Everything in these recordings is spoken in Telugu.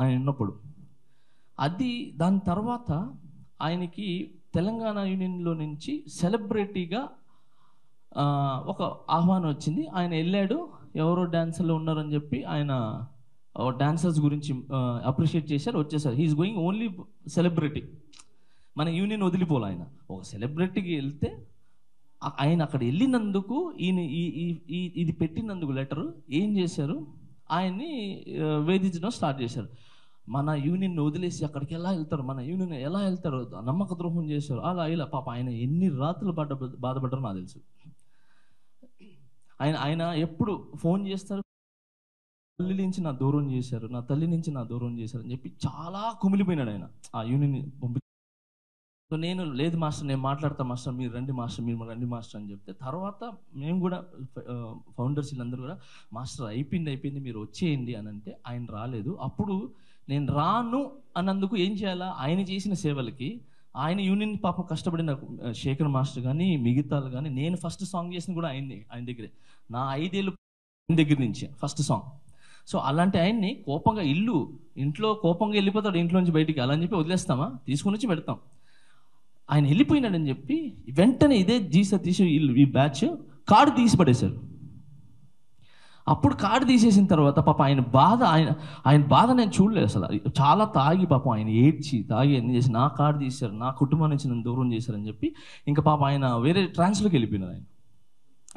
ఆయన ఉన్నప్పుడు. అది దాని తర్వాత ఆయనకి తెలంగాణ యూనియన్లో నుంచి సెలబ్రిటీగా ఒక ఆహ్వానం వచ్చింది. ఆయన వెళ్ళాడు, ఎవరో డాన్సర్లు ఉన్నారని చెప్పి ఆయన డాన్సర్స్ గురించి అప్రిషియేట్ చేశారు, వచ్చేసారు. He's going only celebrity. మన యూనియన్ వదిలిపోలే. ఆయన ఒక సెలబ్రిటీకి వెళ్తే ఆయన అక్కడ వెళ్ళినందుకు ఈయన ఇది పెట్టినందుకు లెటరు ఏం చేశారు, ఆయన్ని వేధించడం స్టార్ట్ చేశారు. మన యూనియన్ వదిలేసి అక్కడికి ఎలా వెళ్తారు, మన యూనియన్ ఎలా వెళ్తారు, నమ్మక ద్రోహం చేశారు, అలా ఇలా. పాప ఆయన ఎన్ని రాత్రులు బాధపడ్డారో నాకు తెలుసు. ఆయన ఎప్పుడు ఫోన్ చేస్తారు, తల్లి నుంచి నా దూరం చేశారు, నా తల్లి నుంచి నా దూరం చేశారు అని చెప్పి చాలా కుమిలిపోయినాడు ఆయన ఆ యూనియన్ పంపి. సో నేను లేదు మాస్టర్, నేను మాట్లాడతా మాస్టర్, మీరు రండి మాస్టర్, మీరు రండి మాస్టర్ అని చెప్తే, తర్వాత మేము కూడా ఫౌండర్స్ వీళ్ళందరూ కూడా మాస్టర్ అయిపోయింది మీరు వచ్చేయండి అని అంటే ఆయన రాలేదు. అప్పుడు నేను రాను అన్నందుకు ఏం చేయాలా, ఆయన చేసిన సేవలకి ఆయన యూనియన్ పాపం కష్టపడిన శేఖర్ మాస్టర్ కానీ మిగతాలు కానీ, నేను ఫస్ట్ సాంగ్ చేసిన కూడా ఆయన దగ్గరే, నా 5 ఏళ్ళు దగ్గర నుంచి ఫస్ట్ సాంగ్. సో అలాంటి ఆయన్ని కోపంగా ఇంట్లో కోపంగా వెళ్ళిపోతాడు ఇంట్లోంచి బయటికి, అలా అని చెప్పి వదిలేస్తామా, తీసుకుని వచ్చి పెడతాం. ఆయన వెళ్ళిపోయినాడని చెప్పి వెంటనే ఇదే జీ సతీష్ ఈ బ్యాచ్ కార్డు తీసి పడేశారు. అప్పుడు కార్డు తీసేసిన తర్వాత పాప ఆయన బాధ నేను చూడలేదు అసలు. చాలా తాగి పాపం ఆయన తాగి ఎన్ని చేసి నా కార్డు తీశారు, నా కుటుంబం నుంచి నన్ను దూరం చేశారని చెప్పి ఇంకా పాప ఆయన వేరే ట్రాన్స్లోకి వెళ్ళిపోయినారు ఆయన.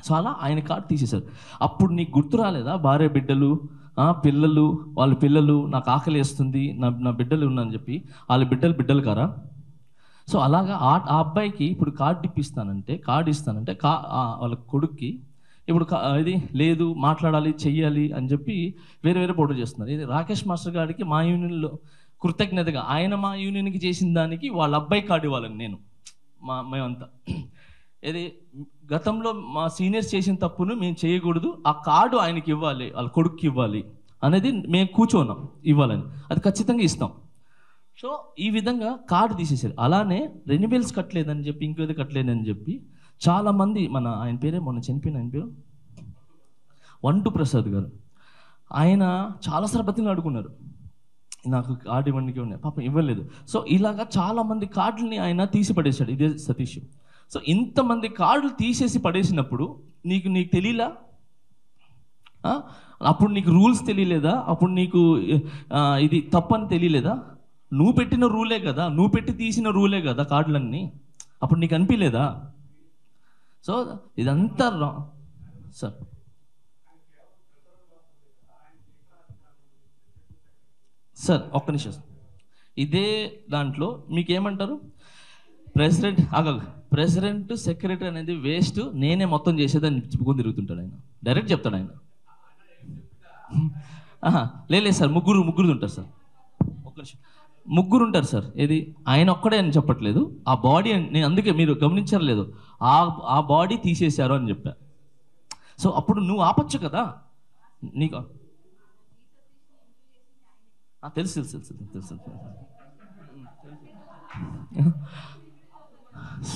సో అలా ఆయన కార్డు తీసేశారు. అప్పుడు నీకు గుర్తు రాలేదా, భార్య బిడ్డలు పిల్లలు, వాళ్ళ పిల్లలు, నాకు ఆకలి వేస్తుంది, నా బిడ్డలు ఉన్నారని చెప్పి, వాళ్ళ బిడ్డలు కారా? సో అలాగా ఆ అబ్బాయికి ఇప్పుడు కార్డు ఇస్తానంటే వాళ్ళ కొడుక్కి ఇప్పుడు ఇది లేదు, మాట్లాడాలి, చెయ్యాలి అని చెప్పి వేరే ఫోటో చేస్తున్నారు. ఇది రాకేష్ మాస్టర్ గారికి మా యూనియన్లో కృతజ్ఞతగా ఆయన మా యూనియన్కి చేసిన దానికి వాళ్ళ అబ్బాయి కార్డు ఇవ్వాలని మేమంతా ఇది గతంలో మా సీనియర్స్ చేసిన తప్పును మేము చేయకూడదు, ఆ కార్డు ఆయనకి ఇవ్వాలి, వాళ్ళ కొడుక్కి ఇవ్వాలి అనేది మేము కూర్చోన్నాం, ఇవ్వాలని. అది ఖచ్చితంగా ఇస్తాం. సో ఈ విధంగా కార్డు తీసేశారు. అలానే రెన్యువల్స్ కట్టలేదని చెప్పి, ఇంకేదో కట్టలేదని చెప్పి చాలామంది, ఆయన పేరే మొన్న చనిపోయిన ఆయన పేరు వంటు ప్రసాద్ గారు, ఆయన చాలాసార్లు బతిని అడుగున్నారు, నాకు కార్డు ఇవ్వండికి ఉన్నాయి, పాపం ఇవ్వలేదు. సో ఇలాగా చాలామంది కార్డులని ఆయన తీసి పడేశాడు ఇదే సతీష్. సో ఇంతమంది కార్డులు తీసేసి పడేసినప్పుడు నీకు తెలియలా? అప్పుడు నీకు రూల్స్ తెలియలేదా? అప్పుడు నీకు ఇది తప్పని తెలియలేదా? నువ్వు పెట్టిన రూలే కదా, నువ్వు పెట్టి తీసిన రూలే కదా కార్డులన్నీ. అప్పుడు నీకు అనిపించలేదా? సో ఇదంతా సార్ ఒక్క నిమిషం. ఇదే దాంట్లో మీకేమంటారు, ప్రెసిడెంట్ సెక్రటరీ అనేది వేస్ట్, నేనే మొత్తం చేసేదని చెప్పుకొని తిరుగుతుంటాడు ఆయన. డైరెక్ట్ చెప్తాడు ఆయన. లేదు సార్, ముగ్గురు ఉంటారు సార్. ఒక్క నిమిషం, ముగ్గురు ఉంటారు సార్. ఇది ఆయన ఒక్కడే అని చెప్పట్లేదు, ఆ బాడీ నేను అందుకే మీరు గమనించలేదు, ఆ బాడీ తీసేశారు అని చెప్పా. సో అప్పుడు నువ్వు ఆపచ్చు కదా, నీకు తెలుసు.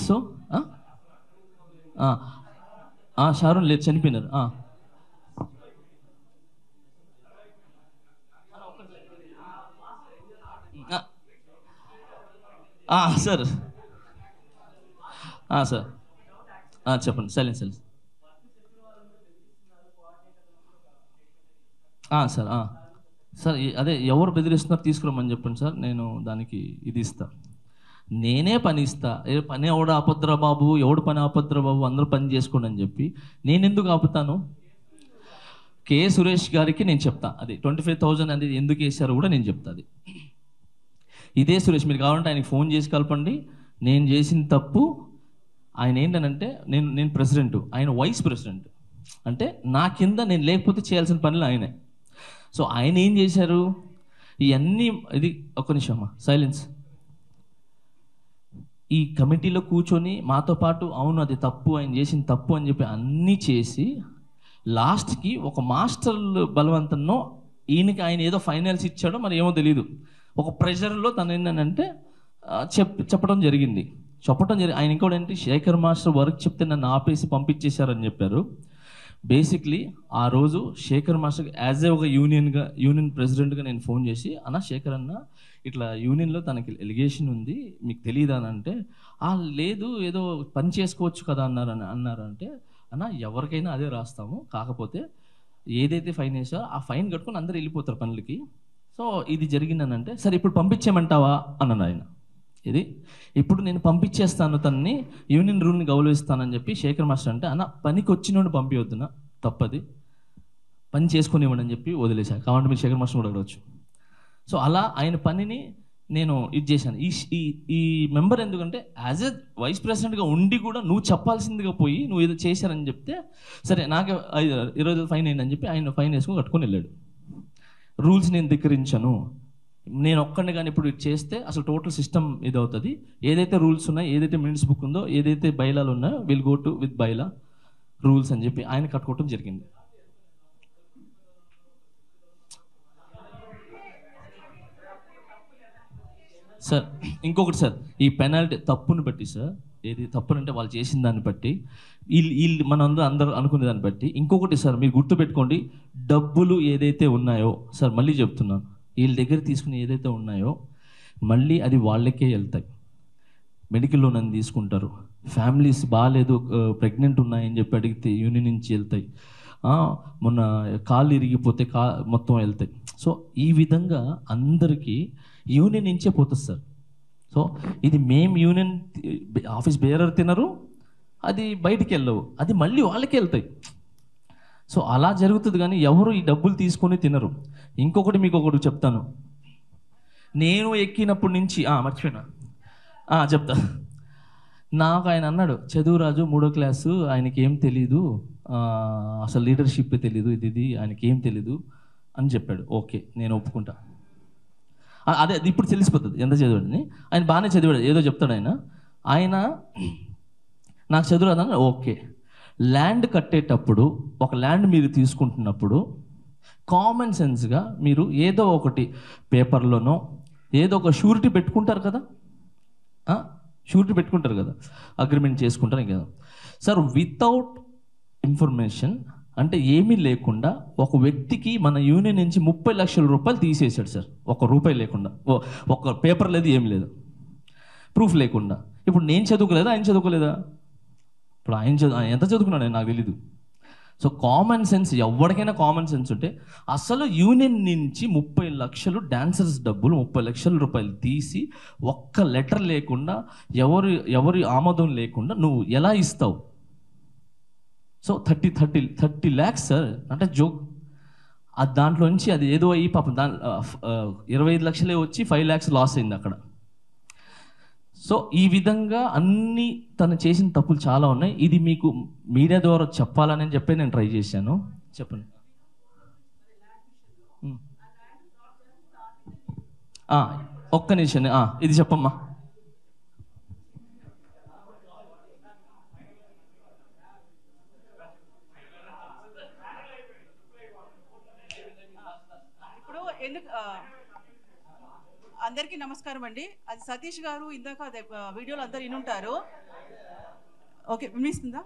సో షారూన్ లేదు, చనిపోయినారు. సార్ చెప్పండి. సైలెన్స్ సార్ అదే ఎవరు బెదిరిస్తున్నారు తీసుకురమ్మని చెప్పండి సార్, నేను దానికి ఇది ఇస్తా, నేనే పని ఇస్తా. పని ఎవడు ఆపద్రా బాబు, ఎవడు పని ఆపద్రా బాబు, అందరూ పని చేసుకోండి అని చెప్పి నేను ఎందుకు ఆపుతాను? కే సురేష్ గారికి నేను చెప్తా, అది 25,000 అనేది ఎందుకు వేశారో కూడా నేను చెప్తా. అది ఇదే సురేష్, మీరు కావాలంటే ఆయనకి ఫోన్ చేసి కలపండి. నేను చేసిన తప్పు, ఆయన ఏంటనంటే నేను ప్రెసిడెంట్, ఆయన వైస్ ప్రెసిడెంట్, అంటే నా కింద నేను లేకపోతే చేయాల్సిన పనులు ఆయనే. సో ఆయన ఏం చేశారు ఇవన్నీ, ఇది ఒక్క నిమిషం అమ్మా సైలెన్స్. ఈ కమిటీలో కూర్చొని మాతో పాటు అవును అది తప్పు, ఆయన చేసిన తప్పు అని చెప్పి అన్నీ చేసి లాస్ట్కి ఒక మాస్టర్ బలవంతంలో ఈయనకి ఆయన ఏదో ఫైనల్స్ ఇచ్చాడో మరి ఏమో తెలియదు, ఒక ప్రెషర్లో తను ఏంటంటే చెప్పడం జరిగింది. ఆయన ఇంకోటి ఏంటి, శేఖర్ మాస్టర్ వర్క్ చెప్తే నన్ను ఆపేసి పంపించేశారని చెప్పారు. బేసిక్లీ ఆ రోజు శేఖర్ మాస్టర్ యాజ్ ఏ ఒక యూనియన్ ప్రెసిడెంట్గా నేను ఫోన్ చేసి, అన్న శేఖర్ అన్న ఇట్లా యూనియన్లో తనకి ఎలిగేషన్ ఉంది, మీకు తెలియదా అని అంటే, లేదు ఏదో పని చేసుకోవచ్చు కదా అన్నారంటే, అన్న ఎవరికైనా అదే రాస్తాము, కాకపోతే ఏదైతే ఫైన్ వేసో ఆ ఫైన్ కట్టుకొని అందరు వెళ్ళిపోతారు పనులకి. సో ఇది జరిగిందనంటే, సరే ఇప్పుడు పంపించేయమంటావా అన్నాను ఆయన. ఇది ఇప్పుడు నేను పంపించేస్తాను తనని, యూనియన్ రూల్ని గౌరవిస్తానని చెప్పి శేఖర్ మాస్టర్ అంటే, అన్న పనికి వచ్చినోడు పంపించవద్దునా, తప్పది, పని చేసుకుని ఇవ్వండి అని చెప్పి వదిలేశాను. కాబట్టి మీరు శేఖర్ మాస్టర్ కూడా అడగవచ్చు. సో అలా ఆయన పనిని నేను ఇది చేశాను. ఈ మెంబర్ ఎందుకంటే యాజ్ ఎ వైస్ ప్రెసిడెంట్గా ఉండి కూడా నువ్వు చెప్పాల్సిందిగా పోయి నువ్వు ఏదో చేశారని చెప్తే, సరే నాకు 20 ఫైన్ అయిందని చెప్పి ఆయన ఫైన్ వేసుకొని కట్టుకొని వెళ్ళాడు. రూల్స్ నేను ధిక్కరించను, నేను ఒక్కడిని కానీ ఇప్పుడు చేస్తే అసలు టోటల్ సిస్టమ్ ఇది అవుతుంది, ఏదైతే రూల్స్ ఉన్నాయో, ఏదైతే మినిట్స్ బుక్ ఉందో, ఏదైతే బైలాలు ఉన్నాయో will go to with bylaw rules అని చెప్పి ఆయన కట్టుకోవటం జరిగింది. సార్ ఇంకొకటి సార్, ఈ పెనాల్టీ తప్పుని బట్టి సార్, ఏది తప్పునంటే వాళ్ళు చేసిన దాన్ని బట్టి, వీళ్ళు అందరూ అనుకునే దాన్ని బట్టి. ఇంకొకటి సార్, మీరు గుర్తుపెట్టుకోండి, డబ్బులు ఏదైతే ఉన్నాయో సార్, మళ్ళీ చెప్తున్నాను, వీళ్ళ దగ్గర తీసుకుని ఏదైతే ఉన్నాయో మళ్ళీ అది వాళ్ళకే వెళ్తాయి. మెడికల్ లోన్ అని తీసుకుంటారు, ఫ్యామిలీస్ బాగాలేదు, ప్రెగ్నెంట్ ఉన్నాయని చెప్పి అడిగితే యూనియన్ నుంచి వెళ్తాయి, మొన్న కాళ్ళు ఇరిగిపోతే మొత్తం వెళ్తాయి. సో ఈ విధంగా అందరికీ యూనియన్ నుంచే పోతుంది సార్. సో ఇది మేము యూనియన్ ఆఫీస్ బేరర్ తినరు, అది బయటికి వెళ్ళవు, అది మళ్ళీ వాళ్ళకే వెళ్తాయి. సో అలా జరుగుతుంది, కానీ ఎవరు ఈ డబ్బులు తీసుకొని తినరు. ఇంకొకటి మీకు ఒకటి చెప్తాను, నేను ఎక్కినప్పటి నుంచి మర్చిపోయినా చెప్తా. నాకు ఆయన అన్నాడు, చదువురాజు 3వ క్లాసు, ఆయనకి ఏం తెలీదు, అసలు లీడర్షిప్ తెలీదు, ఇది ఆయనకి ఏం తెలీదు అని చెప్పాడు. ఓకే, నేను ఒప్పుకుంటా, అదే ఇప్పుడు తెలిసిపోతుంది ఎంత చదివాడని. ఆయన బాగానే చదివాడు, ఏదో చెప్తాడు ఆయన నాకు చదువురాదని. ఓకే, ల్యాండ్ కట్టేటప్పుడు ఒక ల్యాండ్ మీరు తీసుకుంటున్నప్పుడు కామన్ సెన్స్గా మీరు ఏదో ఒకటి పేపర్లోనో ఏదో ఒక షూరిటీ పెట్టుకుంటారు కదా, షూరిటీ పెట్టుకుంటారు కదా, అగ్రిమెంట్ చేసుకుంటారు కదా సార్. వితౌట్ ఇన్ఫర్మేషన్ అంటే ఏమీ లేకుండా ఒక వ్యక్తికి మన యూనియన్ నుంచి 30 లక్షల రూపాయలు తీసేశాడు సార్, ₹1 లేకుండా, ఒక పేపర్ లేదు, ఏం లేదు, ప్రూఫ్ లేకుండా. ఇప్పుడు నేను చదువుకోలేదా, ఆయన చదువుకోలేదా? ఇప్పుడు ఆయన ఎంత చదువుకున్నాడు నాకు తెలీదు. సో కామన్ సెన్స్, ఎవరికైనా కామన్ సెన్స్ ఉంటే, అసలు యూనియన్ నుంచి 30 లక్షలు డాన్సర్స్ డబ్బులు 30 లక్షల రూపాయలు తీసి ఒక్క లెటర్ లేకుండా, ఎవరి ఆమోదం లేకుండా నువ్వు ఎలా ఇస్తావు? సో 30 lakhs సార్, అంటే జోక్. దాంట్లో నుంచి అది ఏదో అయ్యి పాపం 25 లక్షలే వచ్చి 5 lakhs లాస్ అయింది అక్కడ. సో ఈ విధంగా అన్ని తను చేసిన తప్పులు చాలా ఉన్నాయి. ఇది మీకు మీడియా ద్వారా చెప్పాలని చెప్పి నేను ట్రై చేశాను. చెప్పండి. ఒక్క నిమిషం, ఇది చెప్పమ్మా. ఇప్పుడు ఎందుకు అందరికీ నమస్కారం అండి. అది సతీష్ గారు ఇందాక వీడియోలో అందరు వినుంటారు. ఓకే, వినిపిస్తుందా?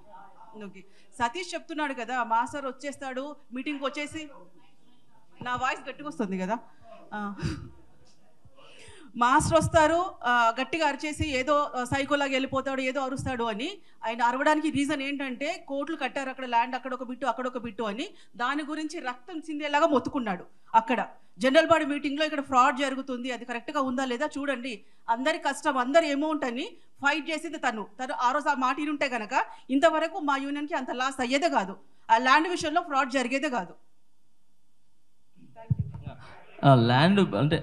ఓకే, సతీష్ చెప్తున్నాడు కదా, మాస్టర్ వచ్చేస్తాడు మీటింగ్కి వచ్చేసి, నా వాయిస్ గట్టిగా వస్తుంది కదా, మాస్టర్ వస్తారు గట్టిగా అరిచేసి ఏదో సైకోలాగా వెళ్ళిపోతాడు, ఏదో అరుస్తాడు అని. ఆయన అరవడానికి రీజన్ ఏంటంటే, కోట్లు కట్టారు అక్కడ, ల్యాండ్ అక్కడ ఒక బిట్టు అక్కడ ఒక బిట్టు అని, దాని గురించి రక్తం చిందేలాగా మొత్తుకున్నాడు అక్కడ జనరల్ బాడీ మీటింగ్లో. ఇక్కడ ఫ్రాడ్ జరుగుతుంది, అది కరెక్ట్గా ఉందా లేదా చూడండి, అందరి కష్టం, అందరి అమౌంట్ అని ఫైట్ చేసింది తను ఆ రోజు ఆ మాట ఉంటే కనుక ఇంతవరకు మా యూనియన్కి అంత లాస్ అయ్యేదే కాదు, ఆ ల్యాండ్ విషయంలో ఫ్రాడ్ జరిగేదే కాదు. ల్యాండ్ అంటే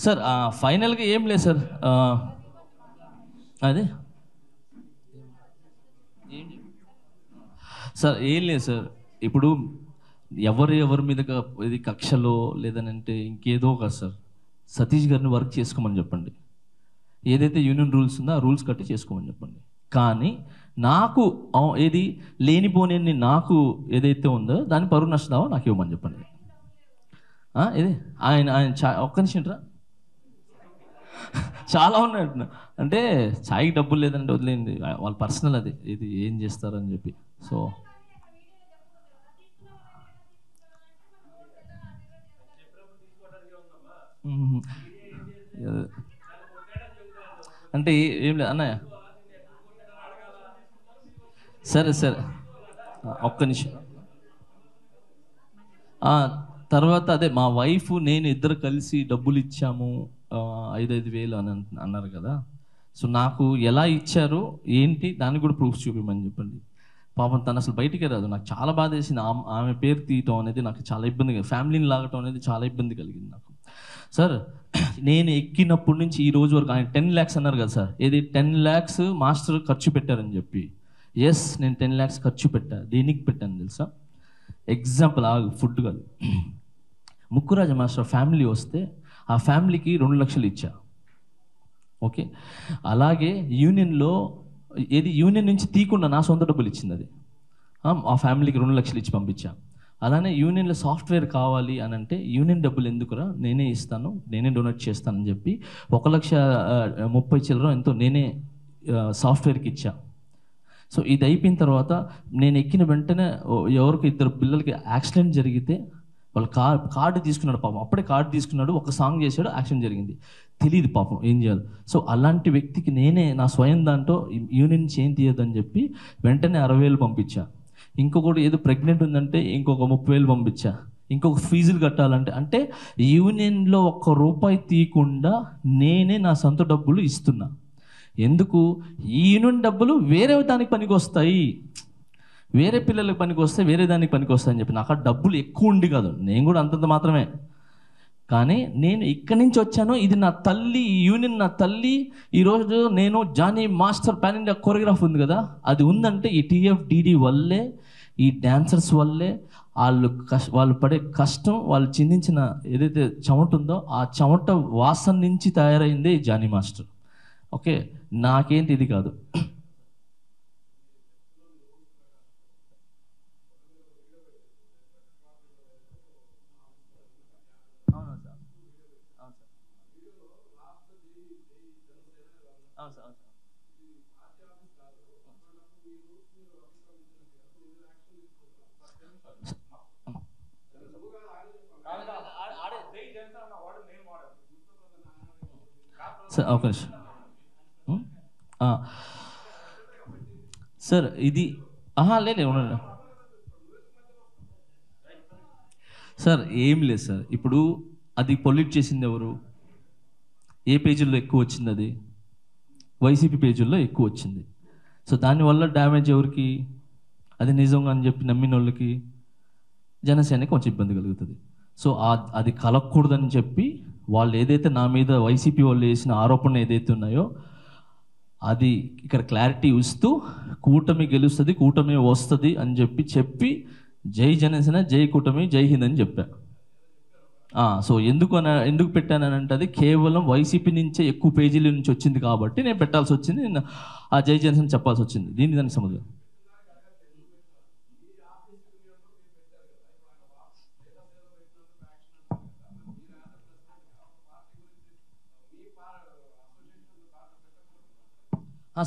సార్ ఫైనల్గా ఏం లేదు సార్, అదే సార్ ఏం లేదు సార్. ఇప్పుడు ఎవరి మీద ఇది కక్షలో లేదనంటే ఇంకేదో కాదు సార్, సతీష్ గారిని వర్క్ చేసుకోమని చెప్పండి, ఏదైతే యూనియన్ రూల్స్ ఉందో ఆ రూల్స్ కట్టి చేసుకోమని చెప్పండి. కానీ నాకు ఏది లేనిపోని నాకు ఏదైతే ఉందో దాని పరువు నష్టదావా నాకు ఇవ్వమని చెప్పండి. ఇది ఆయన ఒక్క నిమిషం రా, చాలా ఉన్నాయి. అంటే ఛాయ్కి డబ్బులు లేదంటే వదిలేయండి, వాళ్ళ పర్సనల్ అది, ఇది ఏం చేస్తారని చెప్పి. సో అంటే ఏం లేదు అన్నయ్య. సరే సరే ఒక్క నిమిషం. తర్వాత అదే మా వైఫ్ నేను ఇద్దరు కలిసి డబ్బులు ఇచ్చాము 5,000 అని అన్నారు కదా. సో నాకు ఎలా ఇచ్చారు ఏంటి దానికి కూడా ప్రూఫ్ చూపించమని చెప్పండి. పాపం తను అసలు బయటికే రాదు. నాకు చాలా బాధ వేసింది. ఆమె పేరు తీయటం అనేది నాకు చాలా ఇబ్బందిగా, ఫ్యామిలీని లాగటం అనేది చాలా ఇబ్బంది కలిగింది నాకు. సార్ నేను ఎక్కినప్పటి నుంచి ఈ రోజు వరకు ఆయన 10 lakhs అన్నారు కదా సార్, ఏది 10 lakhs మాస్టర్ ఖర్చు పెట్టారని చెప్పి. ఎస్, నేను 10 lakhs ఖర్చు పెట్టా. దేనికి పెట్టాను తెలుసా? ఎగ్జాంపుల్ ఫుడ్ కాదు. ముక్కురాజ మాస్టర్ ఫ్యామిలీ వస్తే ఆ ఫ్యామిలీకి 2 లక్షలు ఇచ్చా. ఓకే, అలాగే యూనియన్లో ఏది యూనియన్ నుంచి తీయకుండా నా సొంత డబ్బులు ఇచ్చింది అది. ఆ ఫ్యామిలీకి 2 లక్షలు ఇచ్చి పంపించా. అలానే యూనియన్లో సాఫ్ట్వేర్ కావాలి అని అంటే యూనియన్ డబ్బులు ఎందుకురా, నేనే ఇస్తాను, నేనే డొనేట్ చేస్తానని చెప్పి 1,30,000 చిల్లర ఎంతో నేనే సాఫ్ట్వేర్కి ఇచ్చా. సో ఇది అయిపోయిన తర్వాత నేను ఎక్కిన వెంటనే ఎవరికి 2 పిల్లలకి యాక్సిడెంట్ జరిగితే వాళ్ళు కార్డు తీసుకున్నాడు పాపం. అప్పుడే కార్డు తీసుకున్నాడు, ఒక సాంగ్ చేశాడు, యాక్సిడెంట్ జరిగింది. తెలియదు పాపం ఏం చేయాలి. సో అలాంటి వ్యక్తికి నేనే నా స్వయం దాంట్లో యూనియన్ నుంచి ఏం తీయదని చెప్పి వెంటనే 60,000 పంపించా. ఇంకొకటి ఏదో ప్రెగ్నెంట్ ఉందంటే ఇంకొక 30,000 పంపించా. ఇంకొక ఫీజులు కట్టాలంటే, అంటే యూనియన్లో ₹1 తీయకుండా నేనే నా సొంత డబ్బులు ఇస్తున్నా. ఎందుకు? ఈ యూనియన్ డబ్బులు వేరే దానికి పనికి వస్తాయి, వేరే పిల్లలకు పనికి వస్తాయి, వేరే దానికి పనికి వస్తాయని చెప్పి. నాకు ఆ డబ్బులు ఎక్కువ ఉండి కాదు, నేను కూడా అంతంత మాత్రమే. కానీ నేను ఇక్కడి నుంచి వచ్చాను, ఇది నా తల్లి, ఈ యూనియన్ నా తల్లి. ఈరోజు నేను Jani master pan India choreograph ఉంది కదా, అది ఉందంటే ఈ TFDD వల్లే, ఈ డాన్సర్స్ వల్లే. వాళ్ళు పడే కష్టం, వాళ్ళు చిందించిన ఏదైతే చెమట ఉందో ఆ చెమట వాసన నుంచి తయారైందే ఈ జానీ మాస్టర్. ఓకే, నాకేంటి ఇది కాదు. సార్ ఒక నిమిషం సార్, ఇది లేదు ఉండండి సార్, ఏం లేదు సార్. ఇప్పుడు అది పొల్యూట్ చేసింది ఎవరు? ఏ పేజీల్లో ఎక్కువ వచ్చింది? అది వైసీపీ పేజీల్లో ఎక్కువ వచ్చింది. సో దానివల్ల డ్యామేజ్ ఎవరికి? అది నిజంగా అని చెప్పి నమ్మిన వాళ్ళకి, జనసేనకి కొంచెం ఇబ్బంది కలుగుతుంది. సో అది కలగకూడదని చెప్పి వాళ్ళు ఏదైతే నా మీద వైసీపీ వాళ్ళు వేసిన ఆరోపణలు ఏదైతే ఉన్నాయో అది ఇక్కడ క్లారిటీ ఇస్తూ కూటమి గెలుస్తుంది, కూటమి వస్తుంది అని చెప్పి జై జనసేన, జై కూటమి, జై హింద్ అని చెప్పా. సో ఎందుకు పెట్టానంటే అది కేవలం వైసీపీ నుంచే ఎక్కువ పేజీల నుంచి వచ్చింది కాబట్టి నేను పెట్టాల్సి వచ్చింది. నేను ఆ జై జనసేన చెప్పాల్సి వచ్చింది. దానికి సంబంధం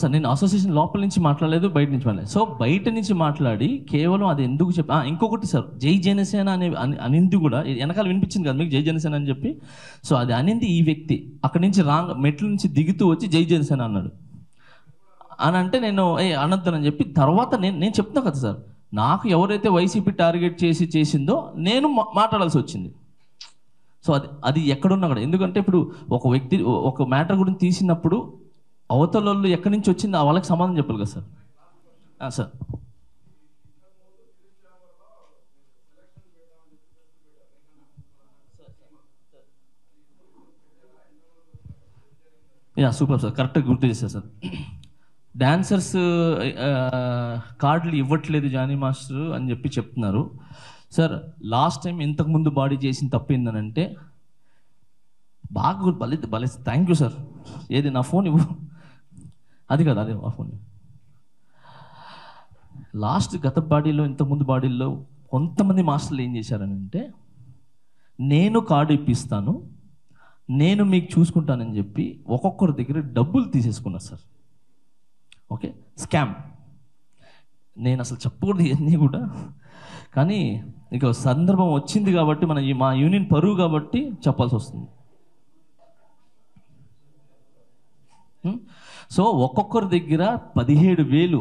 సార్, నేను అసోసియేషన్ లోపల నుంచి మాట్లాడలేదు, బయట నుంచి మాట్లాడలేదు. సో బయట నుంచి మాట్లాడి కేవలం అది ఎందుకు చెప్పి ఇంకొకటి సార్, జై జనసేన అనింది కూడా వెనకాల వినిపించింది కదా మీకు, జై జనసేన అని చెప్పి. సో అది అనింది ఈ వ్యక్తి అక్కడి నుంచి మెట్ల నుంచి దిగుతూ వచ్చి జై జనసేన అన్నాడు అని అంటే నేను అనొద్దనని చెప్పి తర్వాత నేను చెప్తున్నా కదా సార్, నాకు ఎవరైతే వైసీపీ టార్గెట్ చేసిందో నేను మాట్లాడాల్సి వచ్చింది. సో అది ఎక్కడున్నా కూడా, ఎందుకంటే ఇప్పుడు ఒక వ్యక్తి ఒక మ్యాటర్ గురించి తీసినప్పుడు అవతల వాళ్ళు ఎక్కడి నుంచి వచ్చిందో వాళ్ళకి సమాధానం చెప్పాలి కదా సార్. సార్ సూపర్ సార్, కరెక్ట్గా గుర్తు చేశారు సార్. డాన్సర్స్ కార్డులు ఇవ్వట్లేదు జానీ మాస్టర్ అని చెప్పి చెప్తున్నారు సార్. లాస్ట్ టైం ఇంతకుముందు బాడీ చేసిన తప్పు ఏంటనంటే బాగా భలే థ్యాంక్ యూ సార్. ఏది నా ఫోన్ ఇవ్వు, అది కదా, అదే ఆ ఫోన్. లాస్ట్ గత బాడీలో ఇంతకుముందు బాడీల్లో కొంతమంది మాస్టర్లు ఏం చేశారని అంటే, నేను కార్డు ఇప్పిస్తాను, నేను మీకు చూసుకుంటానని చెప్పి ఒక్కొక్కరి దగ్గర డబ్బులు తీసేసుకున్నారు సార్. Okay, scam. నేను అసలు చెప్పకూడదు ఇవన్నీ కూడా, కానీ ఇక సందర్భం వచ్చింది కాబట్టి మా యూనియన్ పరువు కాబట్టి చెప్పాల్సి వస్తుంది. సో ఒక్కొక్కరి దగ్గర 17,000,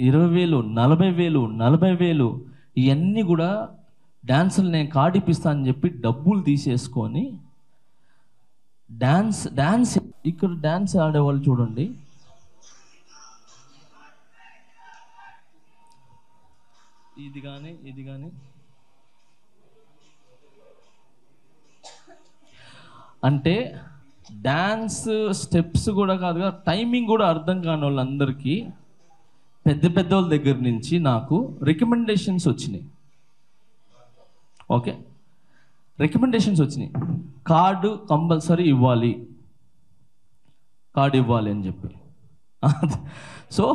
20,000, 40,000, 40,000 ఇవన్నీ కూడా డాన్సులు నేను కార్డు ఇప్పిస్తానని చెప్పి డబ్బులు తీసేసుకొని డాన్స్ ఇక్కడ డాన్స్ ఆడేవాళ్ళు చూడండి, ఇది కానీ అంటే డాన్స్ స్టెప్స్ కూడా కాదుగా, టైమింగ్ కూడా అర్థం కాని వాళ్ళందరికీ పెద్ద వాళ్ళ దగ్గర నుంచి నాకు రికమెండేషన్స్ వచ్చినాయి. ఓకే, రికమెండేషన్స్ వచ్చినాయి, కార్డు కంపల్సరీ ఇవ్వాలి అని చెప్పి. సో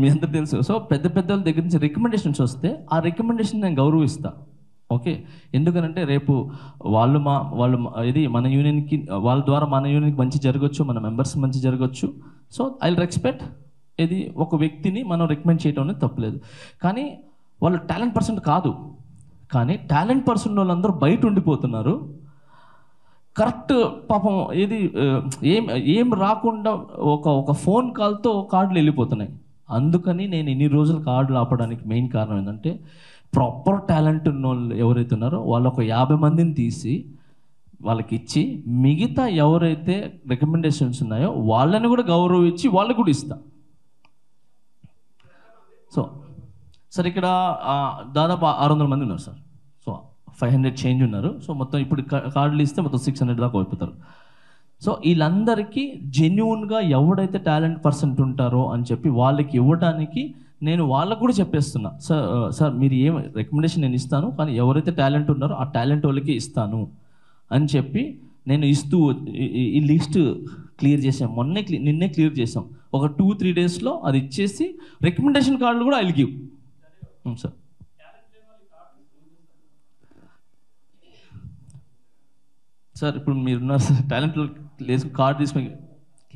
మీ అందరు తెలుసు. సో పెద్ద వాళ్ళ దగ్గర నుంచి రికమెండేషన్స్ వస్తే ఆ రికమెండేషన్ నేను గౌరవిస్తా. ఓకే, ఎందుకనంటే రేపు వాళ్ళు ఇది మన యూనియన్కి, వాళ్ళ ద్వారా మన యూనియన్కి మంచి జరగచ్చు, మన మెంబర్స్ మంచి జరగచ్చు. So I respect. ఇది ఒక వ్యక్తిని మనం రికమెండ్ చేయడం అనేది తప్పలేదు, కానీ వాళ్ళు టాలెంట్ పర్సన్ కాదు. కానీ టాలెంట్ పర్సన్ వాళ్ళందరూ బయట ఉండిపోతున్నారు. కరెక్ట్ పాపం ఏది ఏం రాకుండా ఒక ఫోన్ కాల్తో కార్డులు వెళ్ళిపోతున్నాయి. అందుకని నేను ఇన్ని రోజులు కార్డులు ఆపడానికి మెయిన్ కారణం ఏంటంటే, ప్రాపర్ టాలెంట్ ఉన్న వాళ్ళు ఎవరైతే ఉన్నారో వాళ్ళు ఒక 50 మందిని తీసి వాళ్ళకి ఇచ్చి, మిగతా ఎవరైతే రికమెండేషన్స్ ఉన్నాయో వాళ్ళని కూడా గౌరవించి వాళ్ళకి కూడా ఇస్తా. సో సార్ ఇక్కడ దాదాపు 600 మంది ఉన్నారు సార్. సో 500 చేంజ్ ఉన్నారు. సో మొత్తం ఇప్పుడు కార్డులు ఇస్తే మొత్తం 600 దాకా అయిపోతారు. సో వీళ్ళందరికీ జెన్యూన్గా ఎవడైతే టాలెంట్ పర్సెంట్ ఉంటారో అని చెప్పి వాళ్ళకి ఇవ్వడానికి నేను వాళ్ళకు కూడా చెప్పేస్తున్నా, సార్ మీరు ఏం రికమెండేషన్ నేను ఇస్తాను, కానీ ఎవరైతే టాలెంట్ ఉన్నారో ఆ టాలెంట్ వాళ్ళకి ఇస్తాను అని చెప్పి నేను ఇస్తూ ఈ లిస్ట్ క్లియర్ చేసాం. నిన్నే క్లియర్ చేసాం. ఒక 2-3 డేస్లో అది ఇచ్చేసి రికమెండేషన్ కార్డులు కూడా ఐల్ గివ్. సార్ సార్ ఇప్పుడు మీరున్నారు సార్, టాలెంట్ కార్డు తీసుకొని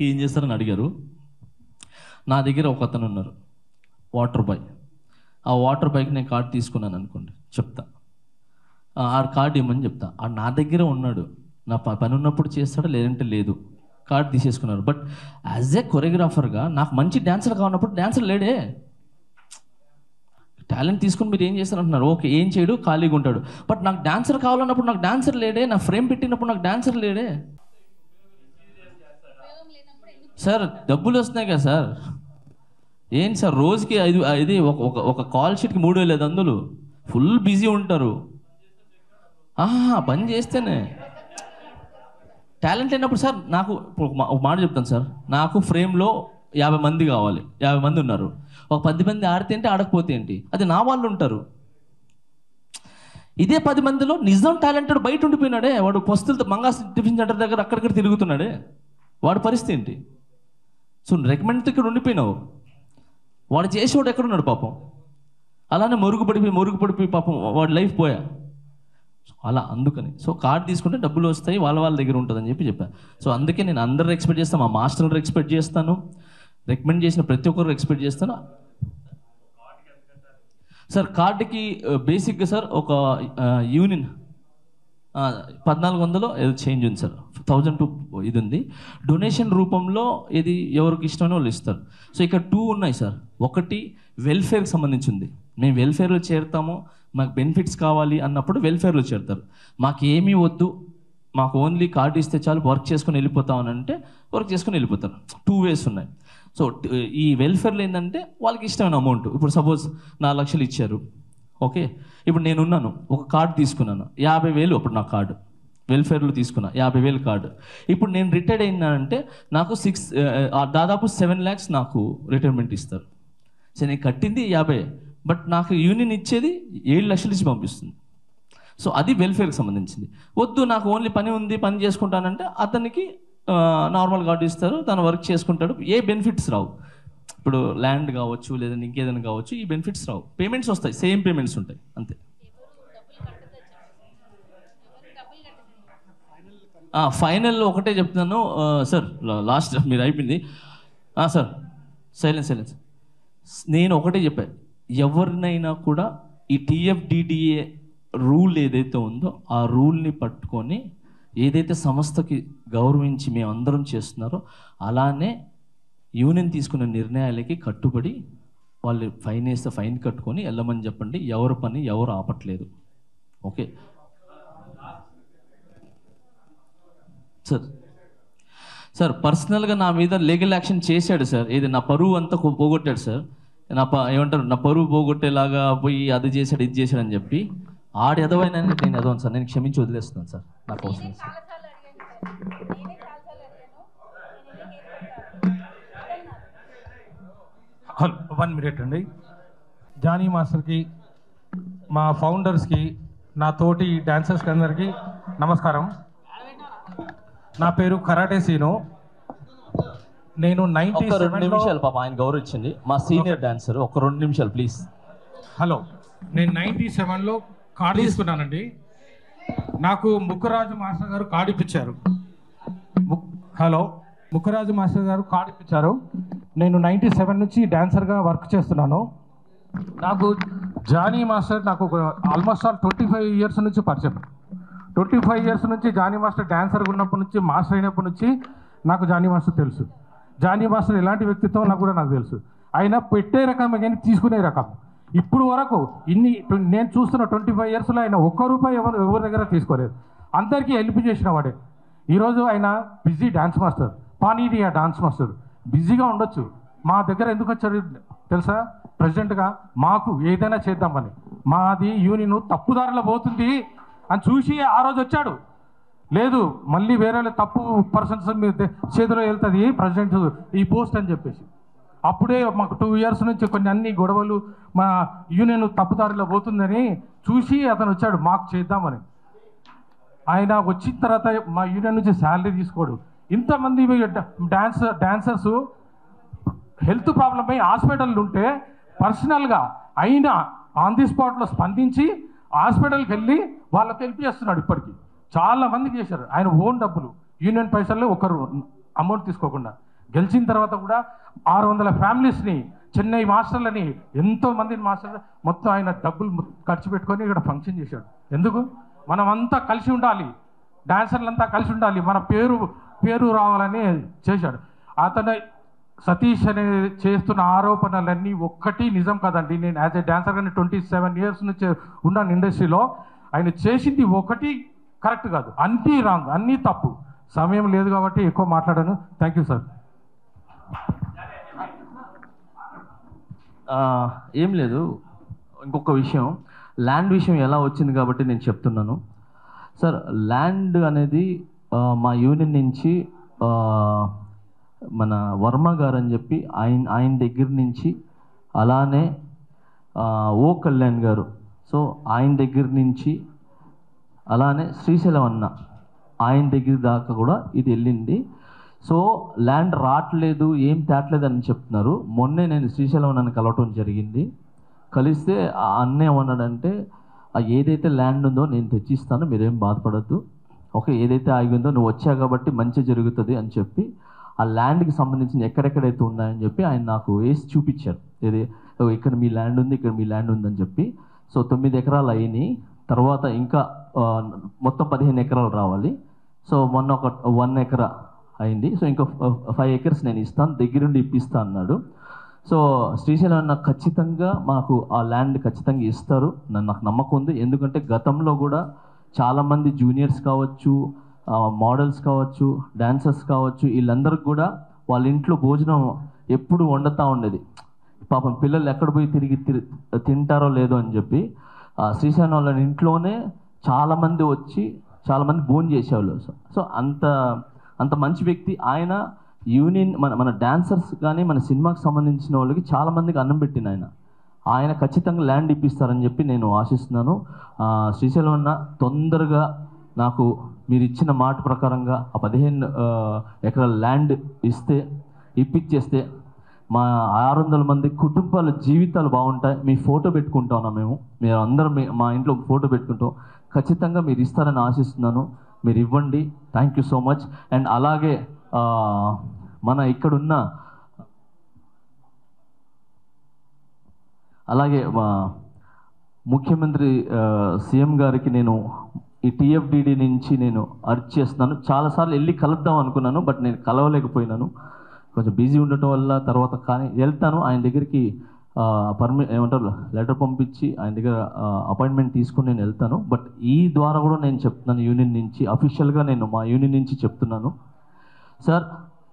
ఏం చేస్తారని అడిగారు. నా దగ్గర ఒక అతను ఉన్నారు, వాటర్ బాయ్. ఆ వాటర్ బాయ్కి నేను కార్డు తీసుకున్నాను అనుకోండి, చెప్తా ఆ కార్డు ఇవ్వమని చెప్తా. ఆ నా దగ్గర ఉన్నాడు, నా పని ఉన్నప్పుడు చేస్తాడు, లేదంటే లేదు. కార్డు తీసేసుకున్నారు. బట్ యాజ్ ఏ కొరియోగ్రాఫర్గా నాకు మంచి డ్యాన్సర్ కావాలన్నప్పుడు డ్యాన్సర్ లేడే. టాలెంట్ తీసుకుని మీరు ఏం చేస్తారంటున్నారు, ఓకే ఏం చేయడు, ఖాళీగా ఉంటాడు. బట్ నాకు డాన్సర్ కావాలన్నప్పుడు నాకు డాన్సర్ లేడే, నా ఫ్రేమ్ పెట్టినప్పుడు నాకు డాన్సర్ లేడే. సార్ డబ్బులు వస్తున్నాయి కదా సార్, ఏంటి సార్ రోజుకి ఇది ఒక కాల్ షీట్కి 3,500, ఫుల్ బిజీ ఉంటారు. పని చేస్తేనే టాలెంట్ అయినప్పుడు సార్ నాకు ఒక మాట చెప్తాను సార్, నాకు ఫ్రేమ్లో 50 మంది కావాలి, 50 మంది ఉన్నారు. ఒక 10 మంది ఆడితే ఏంటి, ఆడకపోతే ఏంటి, అది నా వాళ్ళు ఉంటారు. ఇదే 10 మందిలో నిజం టాలెంటెడ్ బయట ఉండిపోయినాడే, వాడు పస్తులతో మంగాస్ టిఫిన్ సెంటర్ దగ్గర అక్కడిక్కడ తిరుగుతున్నాడే, వాడి పరిస్థితి ఏంటి? సో రికమెండ్తో ఇక్కడ ఉండిపోయినావు, వాడు చేసేవాడు ఎక్కడున్నాడు పాపం. అలానే మరుగుపడిపోయి పాపం వాడి లైఫ్ పోయా. అలా అందుకని సో కార్డు తీసుకుంటే డబ్బులు వస్తాయి, వాళ్ళ దగ్గర ఉంటుందని చెప్పాను. సో అందుకే నేను అందరూ ఎక్స్పెక్ట్ చేస్తాను, మా మాస్టర్ని ఎక్స్పెక్ట్ చేస్తాను, రికమెండ్ చేసిన ప్రతి ఒక్కరు ఎక్స్పెక్ట్ చేస్తాను. సార్ కార్డుకి బేసిక్గా సార్ ఒక యూనియన్ 1400 ఏదో చేంజ్ ఉంది సార్, 1000 ఇది ఉంది. డొనేషన్ రూపంలో ఇది ఎవరికి ఇష్టమైన వాళ్ళు ఇస్తారు. సో ఇక్కడ 2 ఉన్నాయి సార్. ఒకటి వెల్ఫేర్కి సంబంధించింది, మేము వెల్ఫేర్లో చేరుతాము, మాకు బెనిఫిట్స్ కావాలి అన్నప్పుడు వెల్ఫేర్లో చేరుతారు. మాకు ఏమీ వద్దు, మాకు ఓన్లీ కార్డు ఇస్తే చాలు, వర్క్ చేసుకొని వెళ్ళిపోతామని అంటే వర్క్ చేసుకొని వెళ్ళిపోతారు. 2 వేస్ ఉన్నాయి. సో ఈ వెల్ఫేర్లో ఏంటంటే వాళ్ళకి ఇష్టమైన అమౌంట్, ఇప్పుడు సపోజ్ 4 లక్షలు ఇచ్చారు, ఓకే, ఇప్పుడు నేనున్నాను, ఒక కార్డు తీసుకున్నాను 50,000, అప్పుడు నా కార్డు వెల్ఫేర్లో తీసుకున్నా 50,000 కార్డు. ఇప్పుడు నేను రిటైర్డ్ అయినానంటే నాకు దాదాపు 7 lakhs నాకు రిటైర్మెంట్ ఇస్తారు. సో నేను కట్టింది 50, బట్ నాకు యూనియన్ ఇచ్చేది 7 లక్షలు ఇచ్చి పంపిస్తుంది. సో అది వెల్ఫేర్కి సంబంధించింది. వద్దు నాకు ఓన్లీ పని ఉంది, పని చేసుకుంటానంటే అతనికి నార్మల్ కార్డు ఇస్తారు, తను వర్క్ చేసుకుంటాడు, ఏ బెనిఫిట్స్ రావు. ఇప్పుడు ల్యాండ్ కావచ్చు లేదంటే ఇంకేదైనా కావచ్చు, ఈ బెనిఫిట్స్ రావు, పేమెంట్స్ వస్తాయి, సేమ్ పేమెంట్స్ ఉంటాయి అంతే. ఫైనల్లో ఒకటే చెప్తున్నాను సార్, లాస్ట్ మీరు అయిపోయింది సార్. సైలెన్స్. నేను ఒకటే చెప్పాను, ఎవరినైనా కూడా ఈ టీఎఫ్డిడిఏ రూల్ ఏదైతే ఉందో ఆ రూల్ని పట్టుకొని ఏదైతే సంస్థకి గౌరవించి మేము అందరం చేస్తున్నారో అలానే యూనియన్ తీసుకున్న నిర్ణయాలకి కట్టుబడి వాళ్ళు ఫైన్ వేస్తే ఫైన్ కట్టుకొని వెళ్ళమని చెప్పండి. ఎవరు పని ఎవరు ఆపట్లేదు. Okay sir. పర్సనల్గా నా మీద లీగల్ యాక్షన్ చేశాడు సార్. ఏది నా పరువు అంతా పోగొట్టాడు సార్. ఏమంటారు, నా పరువు పోగొట్టేలాగా పోయి అది చేశాడు ఇది చేశాడు అని చెప్పి ఆడు ఎదవైనా నేను ఎదవను సార్. నేను క్షమించి వదిలేస్తున్నాను సార్. నాకు అవసరం సార్. హలో, 1 minute అండి. జానీ మాస్టర్కి, మా ఫౌండర్స్కి, నా తోటి డాన్సర్స్కి అందరికీ నమస్కారం. నా పేరు కరాటే సీను. నేను 2 నిమిషాలు పాప ఆయన గౌరవించండి. మా సీనియర్ డాన్సర్, ఒక 2 నిమిషాలు ప్లీజ్. హలో, నేను 97లో కార్డు తీసుకున్నానండి. నాకు ముక్కరాజు మాస్టర్ గారు కార్డు ఇప్పించారు. హలో, ముక్కరాజు మాస్టర్ గారు కార్డు ఇప్పించారు. నేను 97 నుంచి డాన్సర్గా వర్క్ చేస్తున్నాను. నాకు జానీ మాస్టర్ నాకు ఆల్మోస్ట్ 25 ఇయర్స్ నుంచి పరిచయం. 25 ఇయర్స్ నుంచి జానీ మాస్టర్ డాన్సర్గా ఉన్నప్పటి నుంచి, మాస్టర్ అయినప్పటి నుంచి నాకు జానీ మాస్టర్ తెలుసు. జానీ మాస్టర్ ఎలాంటి వ్యక్తిత్వం నాకు తెలుసు. ఆయన పెట్టే రకమే కానీ తీసుకునే రకం. ఇప్పుడు వరకు నేను చూస్తున్న 25 ఇయర్స్లో ఆయన ₹1 ఎవరి దగ్గర తీసుకోలేదు. అందరికీ హెల్ప్ చేసిన వాడే. ఈరోజు ఆయన బిజీ డాన్స్ మాస్టర్, పానీరియా డాన్స్ మాస్టర్. బిజీగా ఉండొచ్చు, మా దగ్గర ఎందుకు వచ్చారు తెలుసా? ప్రెసిడెంట్గా మాకు ఏదైనా చేద్దామని. మాది యూనియన్ తప్పుదారిలో పోతుంది అని చూసి ఆ రోజు వచ్చాడు. లేదు, మళ్ళీ వేరే తప్పు పర్సన్స్ మీ చేతిలో వెళ్తుంది ప్రెసిడెంట్ ఈ పోస్ట్ అని చెప్పేసి. అప్పుడే మాకు 2 ఇయర్స్ నుంచి కొన్ని అన్ని గొడవలు, మా యూనియన్ తప్పుదారిలో పోతుందని చూసి అతను వచ్చాడు మాకు చేద్దామని. ఆయన వచ్చిన తర్వాత మా యూనియన్ నుంచి శాలరీ తీసుకోడు. ఇంతమంది డాన్సర్స్ హెల్త్ ప్రాబ్లం అయి హాస్పిటల్ ఉంటే పర్సనల్గా ఆయన ఆన్ ది స్పాట్లో స్పందించి హాస్పిటల్కి వెళ్ళి వాళ్ళకి హెల్ప్ చేస్తున్నాడు. ఇప్పటికీ చాలా మందికి చేశారు. ఆయన ఓన్ డబ్బులు, యూనియన్ పైసల్లో ఒకరు అమౌంట్ తీసుకోకుండా. గెలిచిన తర్వాత కూడా 600 ఫ్యామిలీస్ని, చెన్నై మాస్టర్లని, ఎంతోమంది మాస్టర్లు మొత్తం ఆయన డబ్బులు ఖర్చు పెట్టుకొని ఇక్కడ ఫంక్షన్ చేశాడు. ఎందుకు? మనమంతా కలిసి ఉండాలి, డాన్సర్లంతా కలిసి ఉండాలి, మన పేరు రావాలని చేశాడు. అతను సతీష్ అనే చేస్తున్న ఆరోపణలన్నీ ఒక్కటి నిజం కాదండి. నేను యాజ్ ఏ డాన్సర్గానే 27 ఇయర్స్ నుంచి ఉన్నాను ఇండస్ట్రీలో. ఆయన చేసింది ఒకటి కరెక్ట్ కాదు, అన్నీ రాంగ్, అన్నీ తప్పు. సమయం లేదు కాబట్టి ఎక్కువ మాట్లాడాను. Thank you sir. ఏం లేదు, ఇంకొక విషయం, ల్యాండ్ విషయం ఎలా వచ్చింది కాబట్టి నేను చెప్తున్నాను సార్. ల్యాండ్ అనేది మా యూనియన్ నుంచి మన వర్మ గారు అని చెప్పి ఆయన దగ్గర నుంచి, అలానే ఓ కళ్యాణ్ గారు, సో ఆయన దగ్గర నుంచి, అలానే శ్రీశైలం అన్న ఆయన దగ్గర దాకా కూడా ఇది వెళ్ళింది. సో ల్యాండ్ రావట్లేదు, ఏం తేట్లేదు అని చెప్తున్నారు. మొన్నే నేను శ్రీశైలం నన్ను కలవటం జరిగింది. కలిస్తే ఆ అన్న ఏమన్నాడంటే, ఏదైతే ల్యాండ్ ఉందో నేను తెచ్చిస్తాను, మీరేం బాధపడద్దు, ఓకే, ఏదైతే ఆగిందో నువ్వు వచ్చావు కాబట్టి మంచి జరుగుతుంది అని చెప్పి ఆ ల్యాండ్కి సంబంధించిన ఎక్కడెక్కడైతే ఉన్నాయని చెప్పి ఆయన నాకు వేసి చూపించారు. ఇది ఇక్కడ మీ ల్యాండ్ ఉంది, ఇక్కడ మీ ల్యాండ్ ఉందని చెప్పి. సో 9 ఎకరాలు అయినాయి. తర్వాత ఇంకా మొత్తం 15 ఎకరాలు రావాలి. సో మొన్న ఒక 1 ఎకరా అయింది. సో ఇంకా 5 ఎకర్స్ నేను ఇస్తాను, దగ్గరుండి ఇప్పిస్తా అన్నాడు. సో శ్రీశైలం అన్న ఖచ్చితంగా మాకు ఆ ల్యాండ్ ఖచ్చితంగా ఇస్తారు, నాకు నమ్మకం ఉంది. ఎందుకంటే గతంలో కూడా చాలామంది జూనియర్స్ కావచ్చు, మోడల్స్ కావచ్చు, డాన్సర్స్ కావచ్చు, వీళ్ళందరికీ కూడా వాళ్ళ ఇంట్లో భోజనం ఎప్పుడు వండుతూ ఉండేది. పాపం పిల్లలు ఎక్కడ పోయి తిరిగి తింటారో లేదో అని చెప్పి శ్రీశైలం వాళ్ళ ఇంట్లోనే చాలామంది వచ్చి చాలామంది భోజనం చేసేవాళ్ళు. సో అంత మంచి వ్యక్తి ఆయన. యూనియన్ మన డాన్సర్స్ కానీ మన సినిమాకి సంబంధించిన వాళ్ళకి చాలామందికి అన్నం పెట్టిన ఆయన ఖచ్చితంగా ల్యాండ్ ఇప్పిస్తారని చెప్పి నేను ఆశిస్తున్నాను. శ్రీశైలం అన్న తొందరగా నాకు మీరు ఇచ్చిన మాట ప్రకారంగా ఆ 15 ఎకరాల ల్యాండ్ ఇప్పించేస్తే మా 600 మంది కుటుంబాల జీవితాలు బాగుంటాయి. మీ ఫోటో పెట్టుకుంటాం మేము అందరం మా ఇంట్లో ఫోటో పెట్టుకుంటాం. ఖచ్చితంగా మీరు ఇస్తారని ఆశిస్తున్నాను. మీరు ఇవ్వండి. Thank you so much. And అలాగే మన ఇక్కడున్న అలాగే ముఖ్యమంత్రి సీఎం గారికి నేను ఈ టీఎఫ్డిడి నుంచి నేను అర్జ్ చేస్తున్నాను. చాలాసార్లు వెళ్ళి కలుద్దాం అనుకున్నాను, బట్ నేను కలవలేకపోయినాను, కొంచెం బిజీ ఉండటం వల్ల. తర్వాత కానీ వెళ్తాను ఆయన దగ్గరికి, ఏమంటారు లెటర్ పంపించి ఆయన దగ్గర అపాయింట్మెంట్ తీసుకుని నేను వెళ్తాను. బట్ ఈ ద్వారా కూడా నేను చెప్తున్నాను, యూనియన్ నుంచి అఫీషియల్గా నేను మా యూనియన్ నుంచి చెప్తున్నాను. సార్,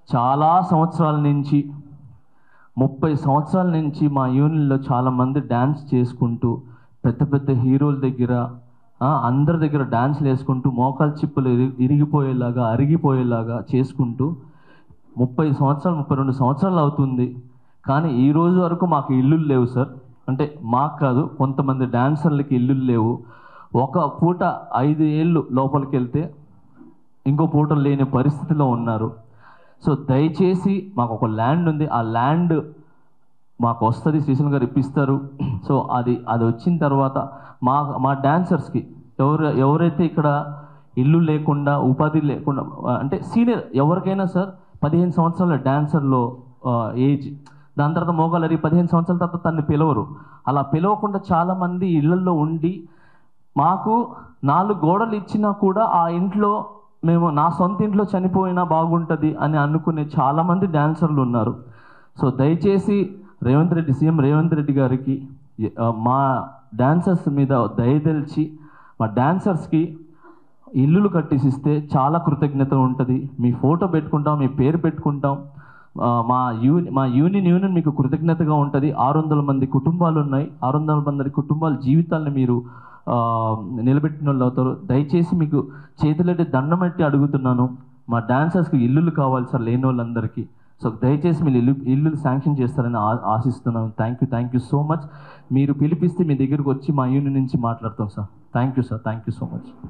చాలా సంవత్సరాల నుంచి 30 సంవత్సరాల నుంచి మా యూనియన్లో చాలామంది డ్యాన్స్ చేసుకుంటూ పెద్ద పెద్ద హీరోల దగ్గర అందరి దగ్గర డ్యాన్స్లు వేసుకుంటూ మోకాలు చిప్పులు ఇరిగిపోయేలాగా అరిగిపోయేలాగా చేసుకుంటూ 30 సంవత్సరాలు 32 సంవత్సరాలు అవుతుంది. కానీ ఈ రోజు వరకు మాకు ఇల్లులు లేవు సార్. అంటే మాకు కాదు, కొంతమంది డాన్సర్లకి ఇల్లులు లేవు. ఒక పూట 5 ఏళ్ళు లోపలికి వెళ్తే ఇంకో పూట లేని పరిస్థితిలో ఉన్నారు. సో దయచేసి మాకు ఒక ల్యాండ్ ఉంది, ఆ ల్యాండ్ మాకు వస్తుంది, శ్రీశైలం గారు ఇప్పిస్తారు. సో అది వచ్చిన తర్వాత మా డాన్సర్స్కి ఎవరైతే ఇక్కడ ఇల్లు లేకుండా ఉపాధి లేకుండా, అంటే సీనియర్ ఎవరికైనా సార్ 15 సంవత్సరాల డాన్సర్లో ఏజ్, దాని తర్వాత మోగాలరి 15 సంవత్సరాల తర్వాత తనని పిలవరు. అలా పిలవకుండా చాలామంది ఇళ్లలో ఉండి మాకు 4 గోడలు ఇచ్చినా కూడా ఆ ఇంట్లో మేము నా సొంత ఇంట్లో చనిపోయినా బాగుంటుంది అని అనుకునే చాలామంది డాన్సర్లు ఉన్నారు. సో దయచేసి సీఎం రేవంత్ రెడ్డి గారికి మా డాన్సర్స్ మీద దయదలిచి మా డాన్సర్స్కి ఇల్లులు కట్టిసిస్తే చాలా కృతజ్ఞత ఉంటుంది. మీ ఫోటో పెట్టుకుంటాం, మీ పేరు పెట్టుకుంటాం, మా యూనియన్ మీకు కృతజ్ఞతగా ఉంటుంది. 600 మంది కుటుంబాలు ఉన్నాయి, 600 మంది కుటుంబాల జీవితాలను మీరు నిలబెట్టిన వాళ్ళు అవుతారు. దయచేసి మీకు చేతులెట్టి దండం పెట్టి అడుగుతున్నాను, మా డాన్సర్స్కి ఇల్లులు కావాలి సార్, లేని వాళ్ళందరికీ. సో దయచేసి మీరు ఇల్లు శాంక్షన్ చేస్తారని ఆశిస్తున్నాను. Thank you so much. మీరు పిలిపిస్తే మీ దగ్గరకు వచ్చి మా యూనియన్ నుంచి మాట్లాడతాం sir. Thank you sir, thank you so much.